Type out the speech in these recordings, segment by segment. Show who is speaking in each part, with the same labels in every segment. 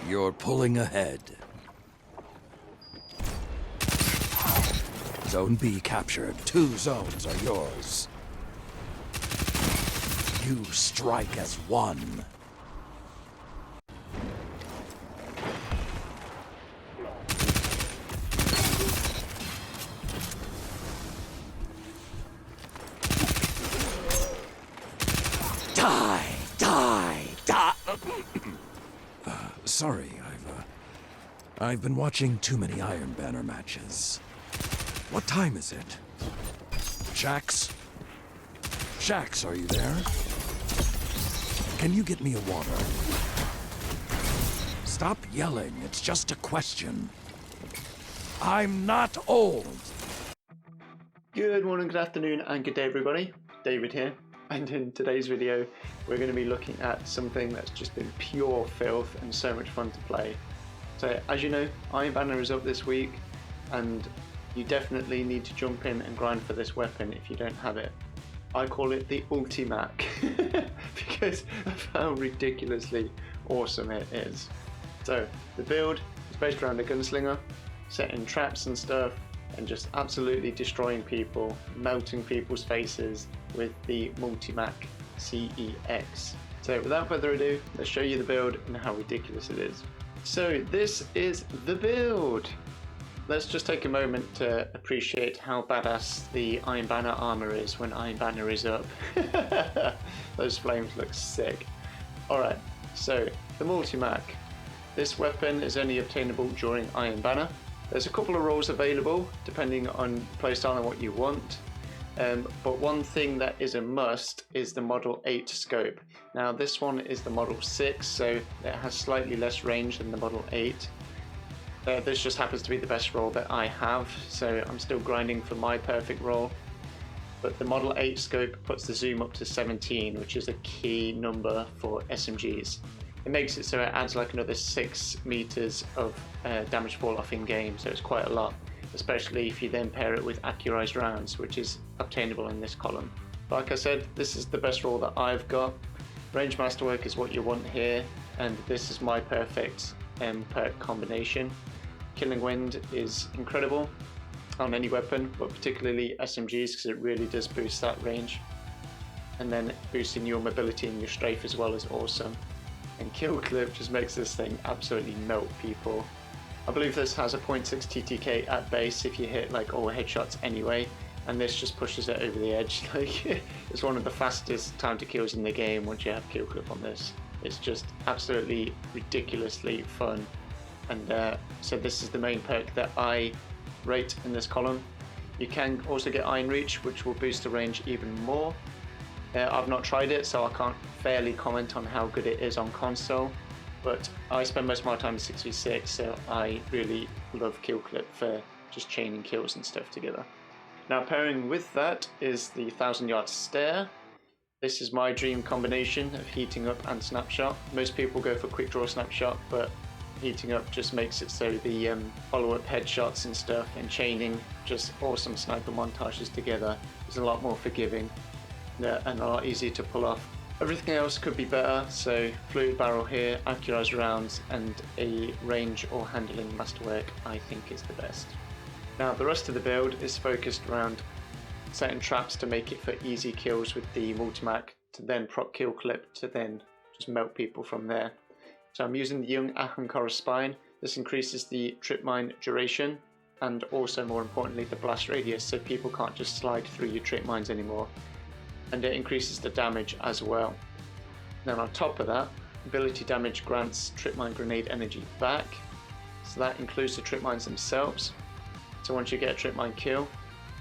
Speaker 1: You're pulling ahead. Zone B captured. 2 zones are yours. You strike as one. Die! Die! Die! Sorry, I've been watching too many Iron Banner matches. What time is it? Shax? Shax, are you there? Can you get me a water? Stop yelling, it's just a question. I'm not old!
Speaker 2: Good morning, good afternoon, and good day everybody. David here, and in today's video we're going to be looking at something that's just been pure filth and so much fun to play. So as you know, Iron Banner is up this week, and you definitely need to jump in and grind for this weapon if you don't have it. I call it the Ultimach because of how ridiculously awesome it is. So the build is based around a gunslinger, setting traps and stuff, and just absolutely destroying people, melting people's faces with the Multimach CCX. So without further ado, let's show you the build and how ridiculous it is. So this is the build. Let's just take a moment to appreciate how badass the Iron Banner armor is when Iron Banner is up. Those flames look sick. Alright, so the Multimach. This weapon is only obtainable during Iron Banner. There's a couple of roles available depending on playstyle and what you want. But one thing that is a must is the Model 8 scope. Now this one is the Model 6, so it has slightly less range than the Model 8. This just happens to be the best roll that I have, so I'm still grinding for my perfect roll. But the Model 8 scope puts the zoom up to 17, which is a key number for SMGs. It makes it so it adds like another 6 meters of damage fall off in game, so it's quite a lot, especially if you then pair it with accurized rounds, which is obtainable in this column. Like I said, this is the best roll that I've got. Range masterwork is what you want here, and this is my perfect perk combination. Killing Wind is incredible on any weapon, but particularly SMGs because it really does boost that range. And then boosting your mobility and your strafe as well is awesome. And Kill Clip just makes this thing absolutely melt people. I believe this has a 0.6 TTK at base if you hit like all headshots anyway, and this just pushes it over the edge. Like it's one of the fastest time to kills in the game once you have Kill Clip on this. It's just absolutely ridiculously fun. And so this is the main perk that I rate in this column. You can also get Iron Reach, which will boost the range even more. I've not tried it, so I can't fairly comment on how good it is on console, but I spend most of my time in 6v6, so I really love Kill Clip for just chaining kills and stuff together. Now pairing with that is the 1000 Yard Stare. This is my dream combination of heating up and snapshot. Most people go for quick draw snapshot, but heating up just makes it so the follow-up headshots and stuff and chaining just awesome sniper montages together is a lot more forgiving and a lot easier to pull off. Everything else could be better, so fluid barrel here, accurized rounds, and a range or handling masterwork I think is the best. Now the rest of the build is focused around setting traps to make it for easy kills with the Multimach, to then proc Kill Clip to then just melt people from there. So I'm using the Young Ahankara Spine. This increases the trip mine duration and also more importantly the blast radius, so people can't just slide through your trip mines anymore. And it increases the damage as well. Then on top of that, ability damage grants trip mine grenade energy back. So that includes the trip mines themselves. So once you get a trip mine kill,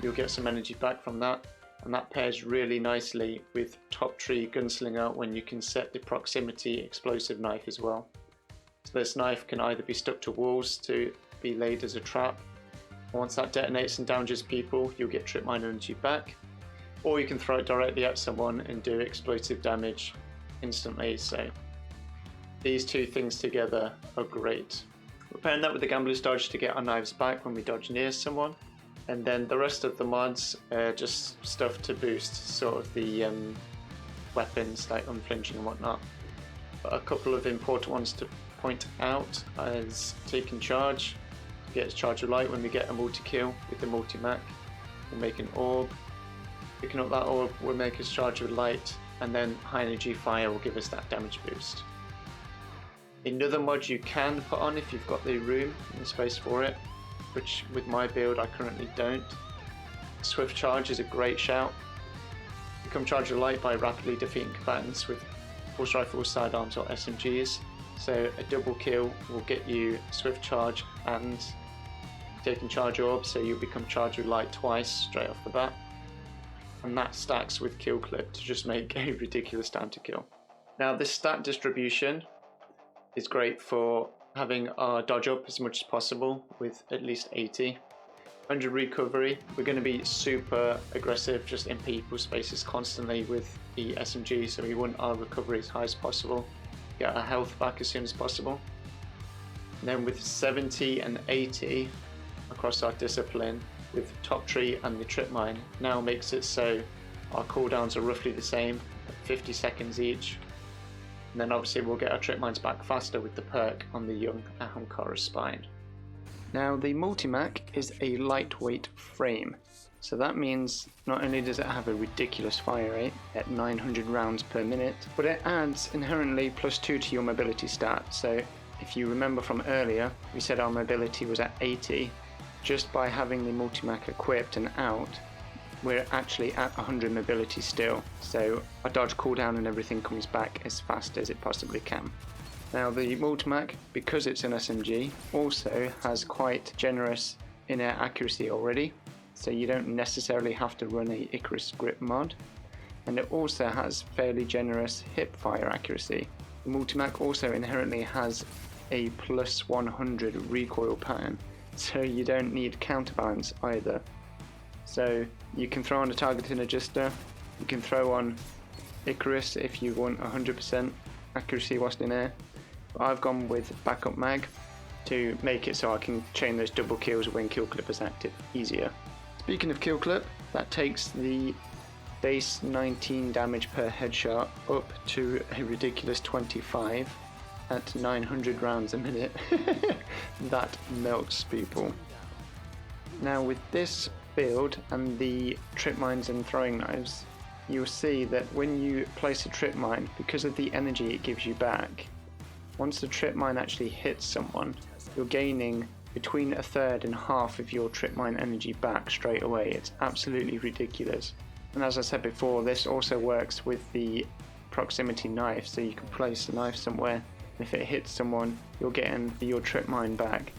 Speaker 2: you'll get some energy back from that. And that pairs really nicely with Top Tree Gunslinger when you can set the proximity explosive knife as well. So this knife can either be stuck to walls to be laid as a trap. Once that detonates and damages people, you'll get trip mine energy back. Or you can throw it directly at someone and do explosive damage instantly. So these two things together are great. We're pairing that with the Gambler's Dodge to get our knives back when we dodge near someone. And then the rest of the mods are just stuff to boost sort of the weapons like unflinching and whatnot. But a couple of important ones to point out as taking charge. Gets charged with light when we get a multi-kill with the Multimach. We'll make an orb. Picking up that orb will make us charge with light, and then high energy fire will give us that damage boost. Another mod you can put on if you've got the room and the space for it, which with my build I currently don't. Swift charge is a great shout. Become charged with light by rapidly defeating combatants with pulse rifles, sidearms or SMGs. So a double kill will get you swift charge and taking charge orb, so you'll become charged with light twice straight off the bat. And that stacks with kill clip to just make a ridiculous time to kill. Now this stat distribution is great for having our dodge up as much as possible with at least 80. 100 recovery, we're going to be super aggressive just in people's spaces constantly with the SMG, so we want our recovery as high as possible, get our health back as soon as possible. And then with 70 and 80 across our discipline, with top tree and the trip mine, now makes it so our cooldowns are roughly the same at 50 seconds each. And then obviously we'll get our trip mines back faster with the perk on the young Ahamkara spine. Now the Multimach is a lightweight frame, so that means not only does it have a ridiculous fire rate at 900 rounds per minute, but it adds inherently +2 to your mobility stat. So if you remember from earlier, we said our mobility was at 80. Just by having the Multimach equipped and out, we're actually at 100 mobility still, so our dodge cooldown and everything comes back as fast as it possibly can. Now the Multimach, because it's an SMG, also has quite generous in-air accuracy already, so you don't necessarily have to run a Icarus grip mod, and it also has fairly generous hip fire accuracy. The Multimach also inherently has a +100 recoil pattern, so you don't need counterbalance either. So you can throw on a targeting adjuster, you can throw on Icarus if you want 100% accuracy whilst in air, but I've gone with backup mag to make it so I can chain those double kills when kill clip is active easier. Speaking of kill clip, that takes the base 19 damage per headshot up to a ridiculous 25 at 900 rounds a minute. That melts people. Now with this build and the trip mines and throwing knives, you'll see that when you place a trip mine, because of the energy it gives you back, once the trip mine actually hits someone, you're gaining between a third and half of your trip mine energy back straight away. It's absolutely ridiculous. And as I said before, this also works with the proximity knife, so you can place the knife somewhere. If it hits someone, you're getting your trip mine back.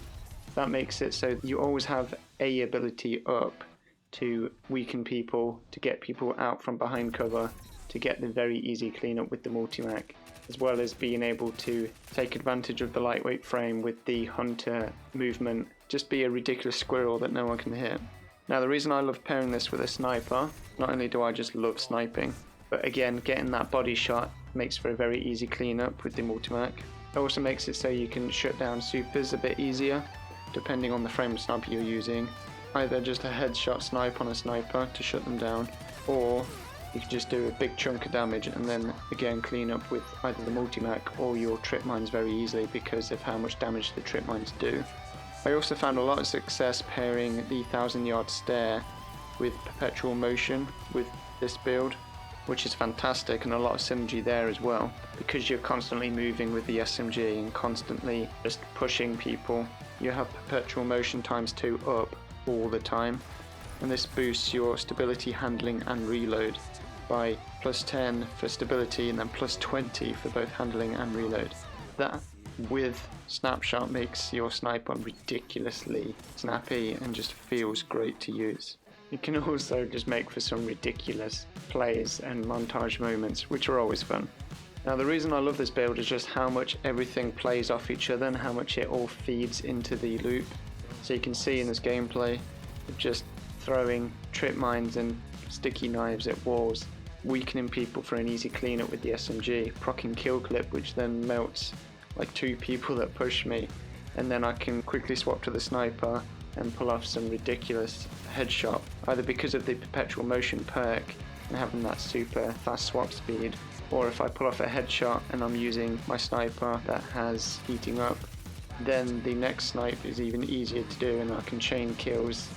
Speaker 2: That makes it so you always have a ability up to weaken people, to get people out from behind cover, to get the very easy cleanup with the Multimach, as well as being able to take advantage of the lightweight frame with the hunter movement, just be a ridiculous squirrel that no one can hit. Now the reason I love pairing this with a sniper, not only do I just love sniping, but again getting that body shot makes for a very easy cleanup with the Multimach. It also makes it so you can shut down supers a bit easier, depending on the frame of sniper you're using. Either just a headshot snipe on a sniper to shut them down, or you can just do a big chunk of damage and then again clean up with either the Multimach or your trip mines very easily because of how much damage the trip mines do. I also found a lot of success pairing the 1000-yard stare with perpetual motion with this build, which is fantastic, and a lot of synergy there as well, because you're constantly moving with the SMG and constantly just pushing people. You have perpetual motion ×2 up all the time, and this boosts your stability, handling and reload by +10 for stability and then +20 for both handling and reload. That with snapshot makes your sniper ridiculously snappy and just feels great to use. It can also just make for some ridiculous plays and montage moments, which are always fun. Now the reason I love this build is just how much everything plays off each other and how much it all feeds into the loop. So you can see in this gameplay, just throwing trip mines and sticky knives at walls, weakening people for an easy cleanup with the SMG, proccing kill clip, which then melts like 2 people that push me, and then I can quickly swap to the sniper and pull off some ridiculous headshot, either because of the perpetual motion perk and having that super fast swap speed, or if I pull off a headshot and I'm using my sniper that has heating up, then the next snipe is even easier to do, and I can chain kills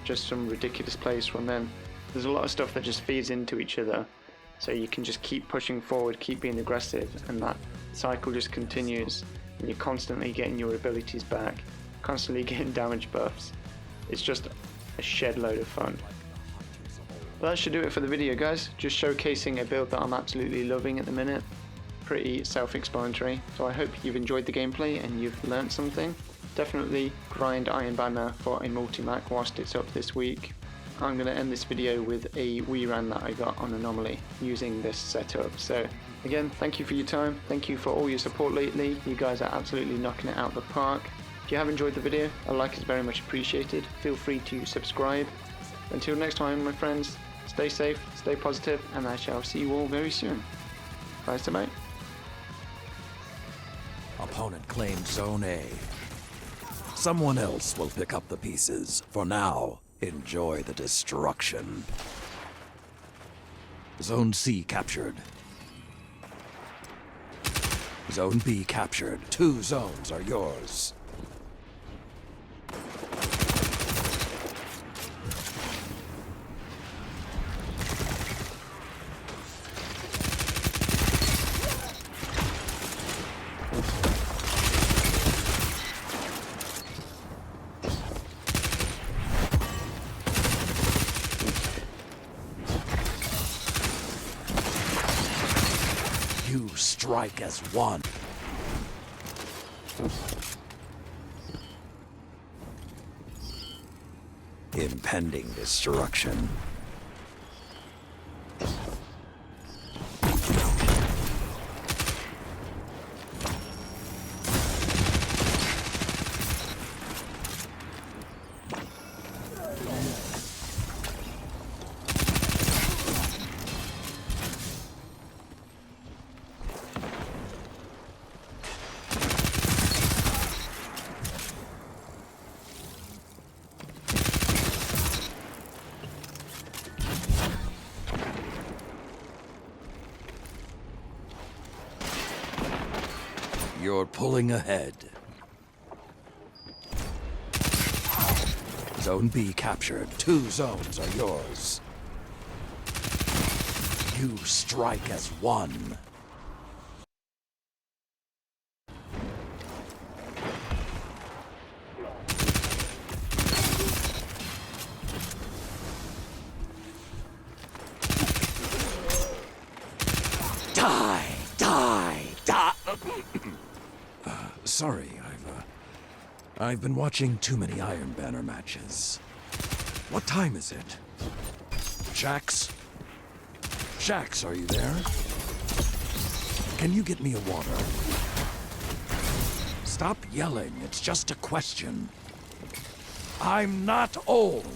Speaker 2: just some ridiculous plays from them. There's a lot of stuff that just feeds into each other, so you can just keep pushing forward, keep being aggressive, and that cycle just continues, and you're constantly getting your abilities back, constantly getting damage buffs. It's just a shed load of fun. But that should do it for the video, guys. Just showcasing a build that I'm absolutely loving at the minute. Pretty self-explanatory, so I hope you've enjoyed the gameplay and you've learned something. Definitely grind Iron Banner for a Multimach whilst it's up this week. I'm going to end this video with a Wii ran that I got on Anomaly using this setup. So again, thank you for your time, thank you for all your support lately. You guys are absolutely knocking it out of the park. If you have enjoyed the video, a like is very much appreciated. Feel free to subscribe. Until next time, my friends, stay safe, stay positive, and I shall see you all very soon. Bye, bye.
Speaker 1: Opponent claimed Zone A. Someone else will pick up the pieces. For now, enjoy the destruction. Zone C captured. Zone B captured. 2 zones are yours. You strike as one. Impending destruction. You're pulling ahead. Zone B captured. 2 zones are yours. You strike as one. Die! Die! Die! Sorry, I've been watching too many Iron Banner matches. What time is it? Shax? Shax, are you there? Can you get me a water? Stop yelling, it's just a question. I'm not old.